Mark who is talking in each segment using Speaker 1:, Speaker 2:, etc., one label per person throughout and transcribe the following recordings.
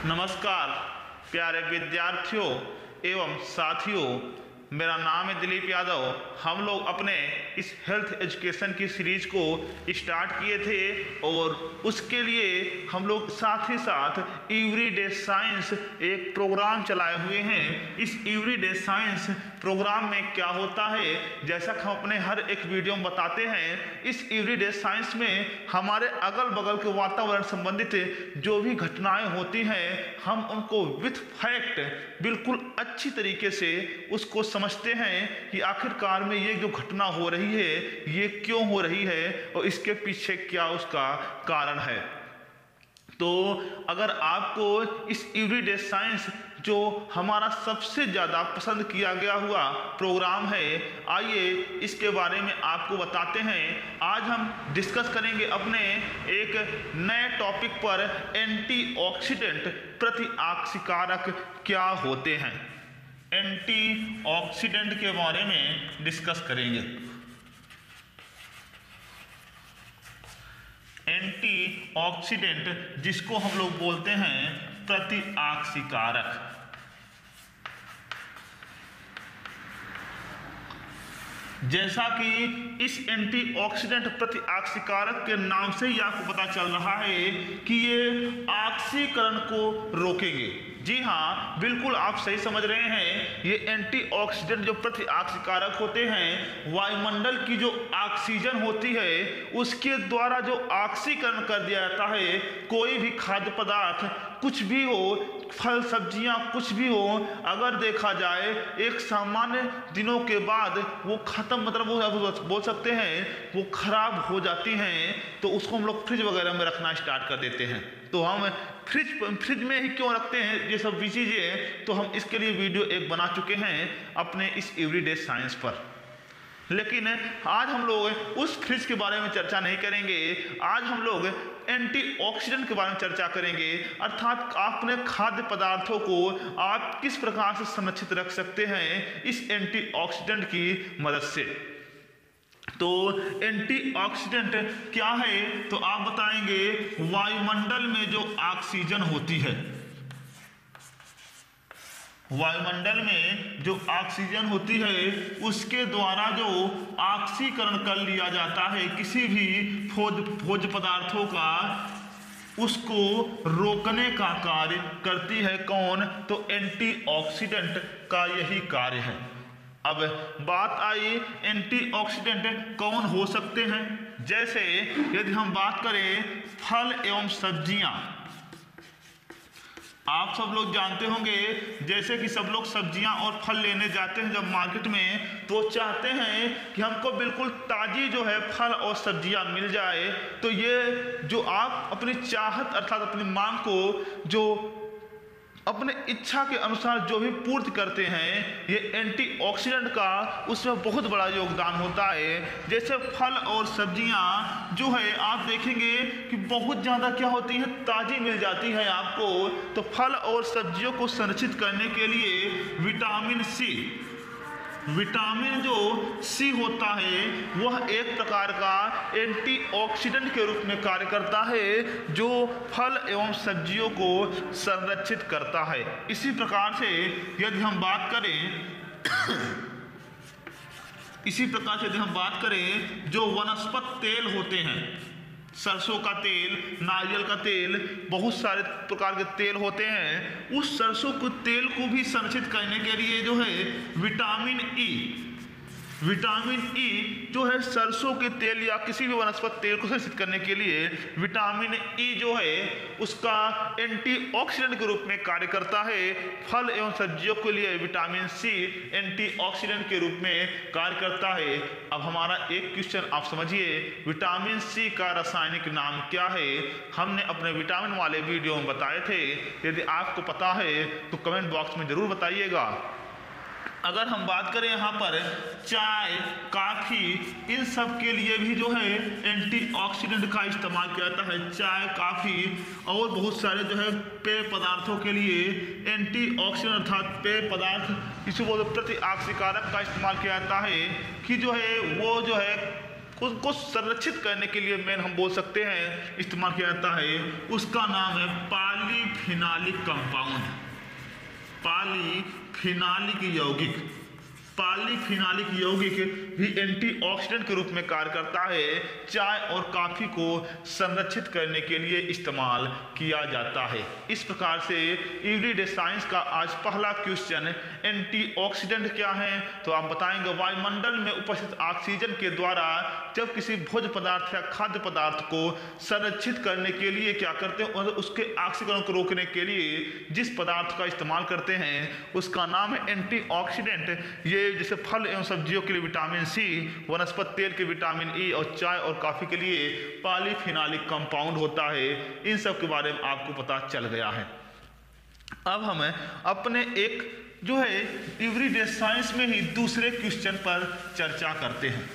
Speaker 1: नमस्कार प्यारे विद्यार्थियों एवं साथियों, मेरा नाम है दिलीप यादव। हम लोग अपने इस हेल्थ एजुकेशन की सीरीज को स्टार्ट किए थे और उसके लिए हम लोग साथ ही साथ एवरीडे साइंस एक प्रोग्राम चलाए हुए हैं। इस एवरीडे साइंस प्रोग्राम में क्या होता है, जैसा कि हम अपने हर एक वीडियो में बताते हैं, इस एवरीडे साइंस में हमारे अगल बगल के वातावरण संबंधित जो भी घटनाएं होती हैं, हम उनको विथ फैक्ट बिल्कुल अच्छी तरीके से उसको समझते हैं कि आखिरकार में ये जो घटना हो रही है ये क्यों हो रही है और इसके पीछे क्या उसका कारण है। तो अगर आपको इस एवरीडे साइंस जो हमारा सबसे ज़्यादा पसंद किया गया हुआ प्रोग्राम है, आइए इसके बारे में आपको बताते हैं। आज हम डिस्कस करेंगे अपने एक नए टॉपिक पर, एंटीऑक्सीडेंट प्रतिऑक्सीकारक क्या होते हैं। एंटीऑक्सीडेंट के बारे में डिस्कस करेंगे। एंटीऑक्सीडेंट जिसको हम लोग बोलते हैं प्रतिऑक्सीकारक। जैसा कि इस एंटीऑक्सीडेंट प्रतिऑक्सीकारक के नाम से ही आपको पता चल रहा है कि ये ऑक्सीकरण को रोकेंगे। जी हाँ, बिल्कुल आप सही समझ रहे हैं। ये एंटीऑक्सीडेंट जो प्रतिऑक्सीकारक होते हैं, वायुमंडल की जो ऑक्सीजन होती है उसके द्वारा जो ऑक्सीकरण कर दिया जाता है। कोई भी खाद्य पदार्थ कुछ भी हो, फल सब्जियां कुछ भी हो, अगर देखा जाए एक सामान्य दिनों के बाद वो खत्म, मतलब वो बोल सकते हैं वो खराब हो जाती हैं, तो उसको हम लोग फ्रिज वगैरह में रखना स्टार्ट कर देते हैं। तो हम फ्रिज में ही क्यों रखते हैं ये सब भी चीज़ें, तो हम इसके लिए वीडियो एक बना चुके हैं अपने इस एवरीडे साइंस पर। लेकिन आज हम लोग उस फ्रिज के बारे में चर्चा नहीं करेंगे। आज हम लोग एंटीऑक्सीडेंट के बारे में चर्चा करेंगे, अर्थात अपने खाद्य पदार्थों को आप किस प्रकार से संरक्षित रख सकते हैं इस एंटीऑक्सीडेंट की मदद से। तो एंटीऑक्सीडेंट क्या है, तो आप बताएंगे वायुमंडल में जो ऑक्सीजन होती है, वायुमंडल में जो ऑक्सीजन होती है उसके द्वारा जो ऑक्सीकरण कर लिया जाता है किसी भी भोज्य पदार्थों का, उसको रोकने का कार्य करती है कौन, तो एंटीऑक्सीडेंट का यही कार्य है। अब बात आई एंटीऑक्सीडेंट कौन हो सकते हैं। जैसे यदि हम बात करें फल एवं सब्जियां, आप सब लोग जानते होंगे, जैसे कि सब लोग सब्जियां और फल लेने जाते हैं जब मार्केट में, तो चाहते हैं कि हमको बिल्कुल ताज़ी जो है फल और सब्जियां मिल जाए। तो ये जो आप अपनी चाहत अर्थात अपनी मांग को जो अपने इच्छा के अनुसार जो भी पूर्ति करते हैं, ये एंटीऑक्सीडेंट का उसमें बहुत बड़ा योगदान होता है। जैसे फल और सब्जियां जो है आप देखेंगे कि बहुत ज़्यादा क्या होती हैं, ताज़ी मिल जाती है आपको। तो फल और सब्जियों को संरक्षित करने के लिए विटामिन जो सी होता है वह एक प्रकार का एंटीऑक्सीडेंट के रूप में कार्य करता है, जो फल एवं सब्जियों को संरक्षित करता है। इसी प्रकार से यदि हम बात करें जो वनस्पति तेल होते हैं, सरसों का तेल, नारियल का तेल, बहुत सारे प्रकार के तेल होते हैं। उस सरसों के तेल को भी संरक्षित करने के लिए जो है विटामिन ई जो है सरसों के तेल या किसी भी वनस्पति तेल को संरक्षित करने के लिए विटामिन ई जो है उसका एंटीऑक्सीडेंट के रूप में कार्य करता है। फल एवं सब्जियों के लिए विटामिन सी एंटीऑक्सीडेंट के रूप में कार्य करता है। अब हमारा एक क्वेश्चन आप समझिए, विटामिन सी का रासायनिक नाम क्या है। हमने अपने विटामिन वाले वीडियो में बताए थे, यदि आपको पता है तो कमेंट बॉक्स में जरूर बताइएगा। अगर हम बात करें यहाँ पर चाय, कॉफ़ी, इन सब के लिए भी जो है एंटीऑक्सीडेंट का इस्तेमाल किया जाता है। चाय, कॉफ़ी और बहुत सारे जो है पेय पदार्थों के लिए एंटीऑक्सीडेंट अर्थात पेय पदार्थ, इसी को प्रतिऑक्सीकारक का इस्तेमाल किया जाता है कि जो है वो जो है को संरक्षित करने के लिए मेन हम बोल सकते हैं इस्तेमाल किया जाता है, उसका नाम है पॉलीफिनालिक कंपाउंड। पॉलीफिनालिक यौगिक, पॉलीफिनालिक यौगिक भी एंटीऑक्सीडेंट के रूप में कार्य करता है। चाय और कॉफी को संरक्षित करने के लिए इस्तेमाल किया जाता है। इस प्रकार से एवरीडे साइंस का आज पहला क्वेश्चन, एंटीऑक्सीडेंट क्या है, तो आप बताएंगे वायुमंडल में उपस्थित ऑक्सीजन के द्वारा जब किसी भोज्य पदार्थ या खाद्य पदार्थ को संरक्षित करने के लिए क्या करते हैं, और उसके ऑक्सीकरण को रोकने के लिए जिस पदार्थ का इस्तेमाल करते हैं उसका नाम है एंटीऑक्सीडेंट। ये जैसे फल एवं सब्जियों के लिए विटामिन सी, वनस्पति तेल के विटामिन ई, और चाय और कॉफी के लिए पॉलीफिनालिक कंपाउंड होता है। इन सब के बारे में आपको पता चल गया है। अब हम अपने एक जो है एवरीडे साइंस में ही दूसरे क्वेश्चन पर चर्चा करते हैं।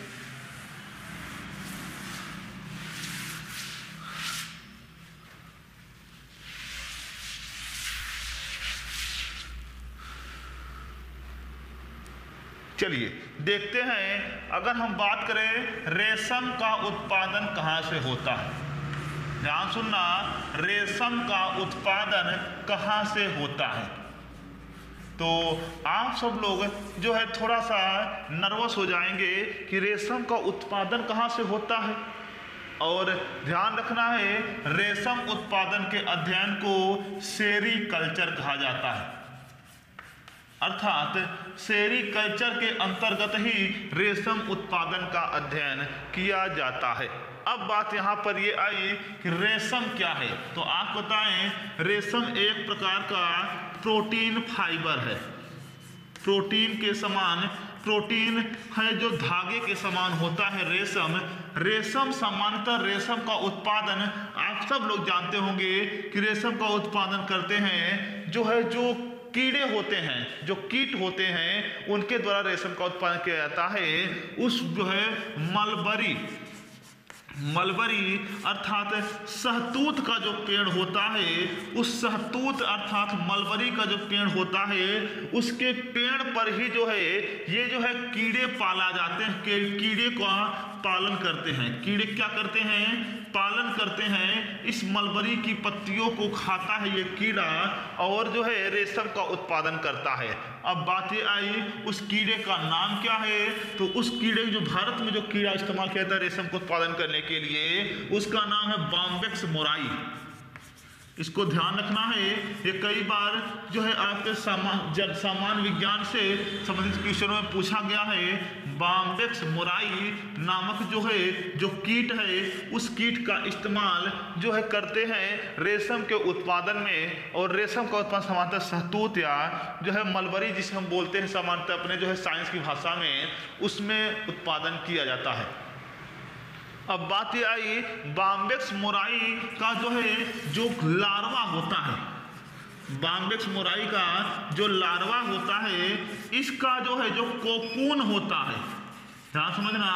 Speaker 1: चलिए देखते हैं, अगर हम बात करें रेशम का उत्पादन कहाँ से होता है, ध्यान सुनना, रेशम का उत्पादन कहाँ से होता है। तो आप सब लोग जो है थोड़ा सा नर्वस हो जाएंगे कि रेशम का उत्पादन कहाँ से होता है, और ध्यान रखना है रेशम उत्पादन के अध्ययन को सेरीकल्चर कहा जाता है, अर्थात सेरीकल्चर के अंतर्गत ही रेशम उत्पादन का अध्ययन किया जाता है। अब बात यहाँ पर ये आई कि रेशम क्या है, तो आप बताएं रेशम एक प्रकार का प्रोटीन फाइबर है, प्रोटीन के समान प्रोटीन है जो धागे के समान होता है रेशम। रेशम सामान्यतः रेशम का उत्पादन आप सब लोग जानते होंगे कि रेशम का उत्पादन करते हैं जो है जो कीड़े होते हैं, जो कीट होते हैं, उनके द्वारा रेशम का उत्पादन किया जाता है। उस जो है मलबरी अर्थात शहतूत का जो पेड़ होता है, उस शहतूत अर्थात मलबरी का जो पेड़ होता है, उसके पेड़ पर ही जो है ये जो है कीड़े पाला जाते हैं, कीड़े का पालन करते हैं। कीड़े क्या करते हैं, पालन करते हैं, इस मलबरी की पत्तियों को खाता है ये कीड़ा, और जो है रेशम का उत्पादन करता है। अब बात ये आई उस कीड़े का नाम क्या है, तो उस कीड़े जो भारत में जो कीड़ा इस्तेमाल किया जाता है रेशम को उत्पादन करने के लिए, उसका नाम है बॉम्बेक्स मोराई। इसको ध्यान रखना है, ये कई बार जो है आपके सामान्य विज्ञान से संबंधित क्वेश्चनों में पूछा गया है। बॉम्बेक्स मोराई नामक जो है जो कीट है, उस कीट का इस्तेमाल जो है करते हैं रेशम के उत्पादन में, और रेशम का उत्पादन सामान्यतः शहतूत या जो है मलबरी जिसे हम बोलते हैं सामान्यतः अपने जो है साइंस की भाषा में, उसमें उत्पादन किया जाता है। अब बात ये आई बॉम्बेक्स मोराई का जो है जो लार्वा होता है, बॉम्बेक्स मोराई का जो लार्वा होता है, इसका जो है जो कोकून होता है, ध्यान समझना,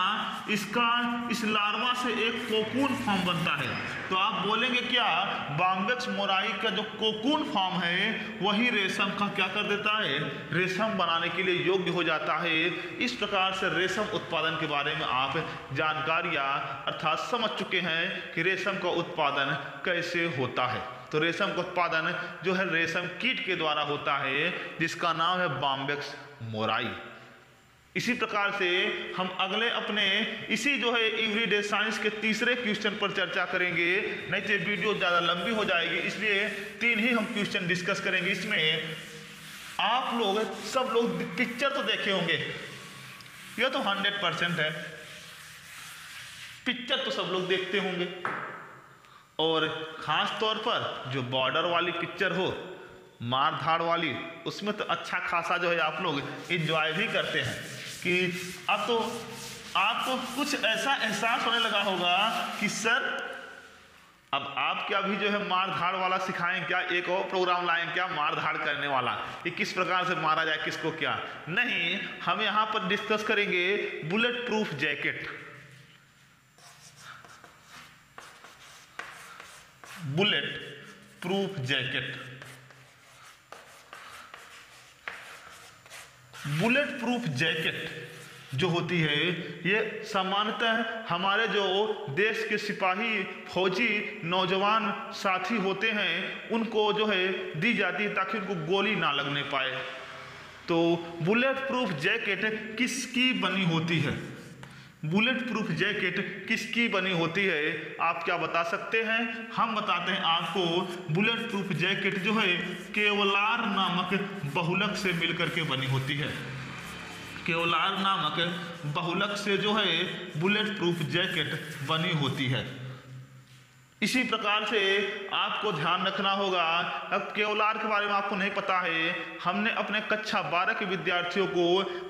Speaker 1: इस लार्वा से एक कोकून फॉर्म बनता है। तो आप बोलेंगे क्या, बॉम्बेक्स मोराई का जो कोकून फॉर्म है वही रेशम का क्या कर देता है, रेशम बनाने के लिए योग्य हो जाता है। इस प्रकार से रेशम उत्पादन के बारे में आप जानकारियां अर्थात समझ चुके हैं कि रेशम का उत्पादन कैसे होता है। तो रेशम का उत्पादन जो है रेशम कीट के द्वारा होता है, जिसका नाम है बॉम्बेक्स मोराई। इसी प्रकार से हम अगले अपने इसी जो है एवरीडे साइंस के तीसरे क्वेश्चन पर चर्चा करेंगे, नहीं तो वीडियो ज़्यादा लंबी हो जाएगी, इसलिए 3 ही हम क्वेश्चन डिस्कस करेंगे। इसमें आप लोग सब लोग पिक्चर तो देखे होंगे, यह तो 100% है, पिक्चर तो सब लोग देखते होंगे, और ख़ास तौर पर जो बॉर्डर वाली पिक्चर हो, मार धाड़ वाली, उसमें तो अच्छा खासा जो है आप लोग एंजॉय भी करते हैं कि अब तो आपको कुछ ऐसा एहसास होने लगा होगा कि सर अब आप क्या भी जो है मार धाड़ वाला सिखाएं क्या, एक और प्रोग्राम लाएं क्या मार धाड़ करने वाला, कि किस प्रकार से मारा जाए किसको क्या। नहीं, हम यहाँ पर डिस्कस करेंगे bullet proof jacket, bullet proof jacket. Bullet proof jacket जो होती है ये सामान्यतः हमारे जो देश के सिपाही फौजी नौजवान साथी होते हैं उनको जो है दी जाती है ताकि उनको गोली ना लगने पाए। तो बुलेट प्रूफ जैकेट किसकी बनी होती है? बुलेट प्रूफ जैकेट किसकी बनी होती है, आप क्या बता सकते हैं? हम बताते हैं आपको, बुलेट प्रूफ जैकेट जो है केवलार नामक बहुलक से मिलकर के बनी होती है। केवलार नामक बहुलक से जो है बुलेट प्रूफ जैकेट बनी होती है। इसी प्रकार से आपको ध्यान रखना होगा, अब केवलार के बारे में आपको नहीं पता है, हमने अपने कक्षा 12 के विद्यार्थियों को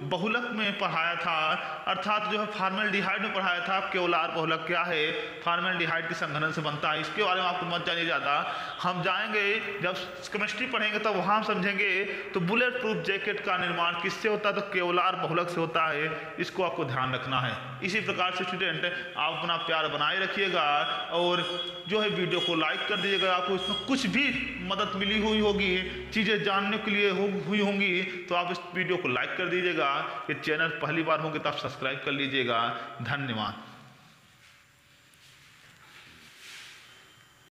Speaker 1: बहुलक में पढ़ाया था, अर्थात जो है फॉर्मेल्डिहाइड में पढ़ाया था। केवलार बहुलक क्या है, फॉर्मेल्डिहाइड के संघनन से बनता है, इसके बारे में आपको मत जानिए ज़्यादा। हम जाएंगे जब केमिस्ट्री पढ़ेंगे तब वहाँ हम समझेंगे। तो बुलेट प्रूफ जैकेट का निर्माण किससे होता है, तो केवलार बहुलक से होता है, इसको आपको ध्यान रखना है। इसी प्रकार से स्टूडेंट आप अपना प्यार बनाए रखिएगा और जो है वीडियो को लाइक कर दीजिएगा। आपको इसमें कुछ भी मदद मिली हुई होगी, चीज़ें जानने के लिए हुई होंगी, तो आप इस वीडियो को लाइक कर दीजिएगा। ये चैनल पहली बार होंगे तो आप सब्सक्राइब कर लीजिएगा। धन्यवाद।